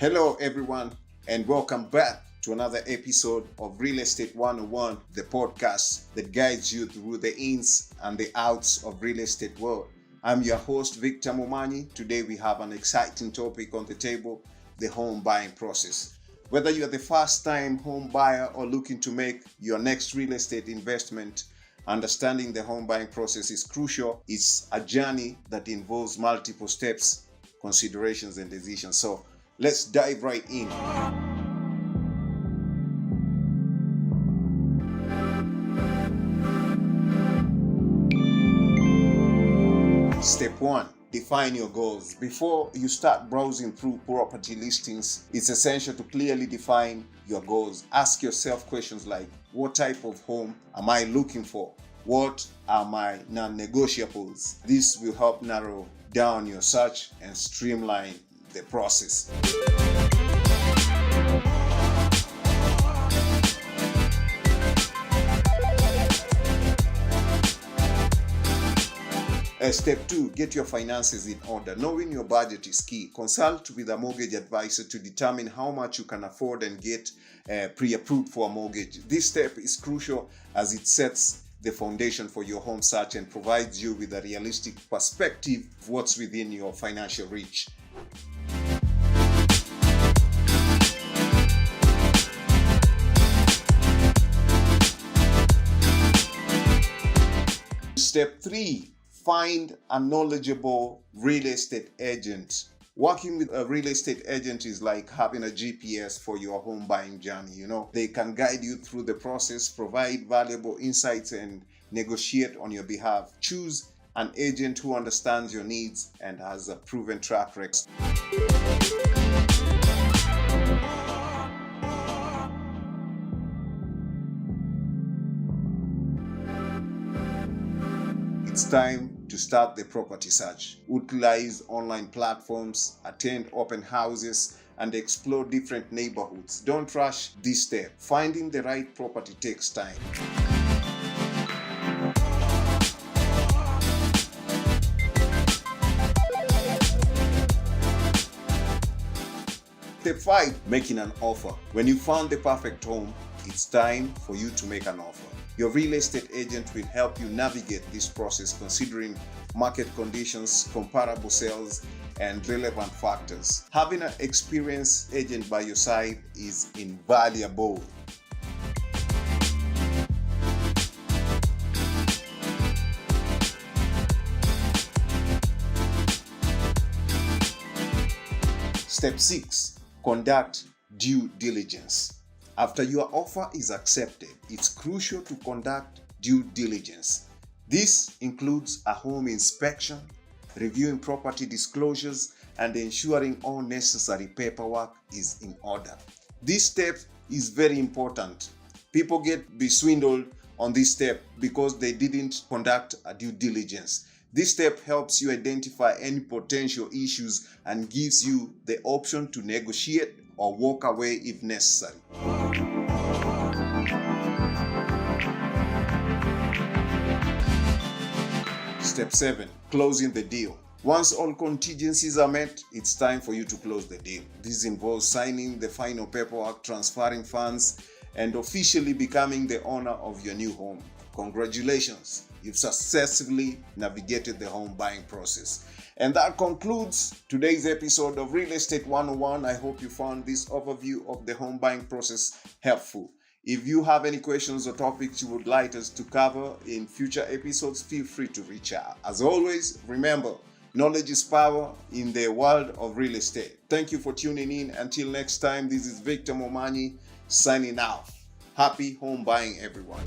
Hello everyone, and welcome back to another episode of Real Estate 101, the podcast that guides you through the ins and the outs of real estate world. I'm your host, Victor Momanyi. Today we have an exciting topic on the table, the home buying process. Whether you're the first-time home buyer or looking to make your next real estate investment, understanding the home buying process is crucial. It's a journey that involves multiple steps, considerations, and decisions. So let's dive right in. Step 1. Define your goals. Before you start browsing through property listings, it's essential to clearly define your goals. Ask yourself questions like, what type of home am I looking for? What are my non-negotiables? This will help narrow down your search and streamline the process. Step 2, get your finances in order. Knowing your budget is key. Consult with a mortgage advisor to determine how much you can afford and get pre-approved for a mortgage. This step is crucial as it sets the foundation for your home search and provides you with a realistic perspective of what's within your financial reach. Step 3, find a knowledgeable real estate agent. Working with a real estate agent is like having a GPS for your home buying journey. They can guide you through the process, provide valuable insights, and negotiate on your behalf. Choose an agent who understands your needs and has a proven track record. It's time to start the property search. Utilize online platforms, attend open houses, and explore different neighborhoods. Don't rush this step. Finding the right property takes time. Step 5, making an offer. When you found the perfect home, it's time for you to make an offer. Your real estate agent will help you navigate this process, considering market conditions, comparable sales, and relevant factors. Having an experienced agent by your side is invaluable. Step 6, conduct due diligence. After your offer is accepted, it's crucial to conduct due diligence. This includes a home inspection, reviewing property disclosures, and ensuring all necessary paperwork is in order. This step is very important. People get swindled on this step because they didn't conduct a due diligence. This step helps you identify any potential issues and gives you the option to negotiate or walk away if necessary. Step 7, closing the deal. Once all contingencies are met, it's time for you to close the deal. This involves signing the final paperwork, transferring funds, and officially becoming the owner of your new home. Congratulations, you've successfully navigated the home buying process. And that concludes today's episode of Real Estate 101. I hope you found this overview of the home buying process helpful. If you have any questions or topics you would like us to cover in future episodes, feel free to reach out. As always, remember, knowledge is power in the world of real estate. Thank you for tuning in. Until next time, this is Victor Momanyi signing out. Happy home buying, everyone.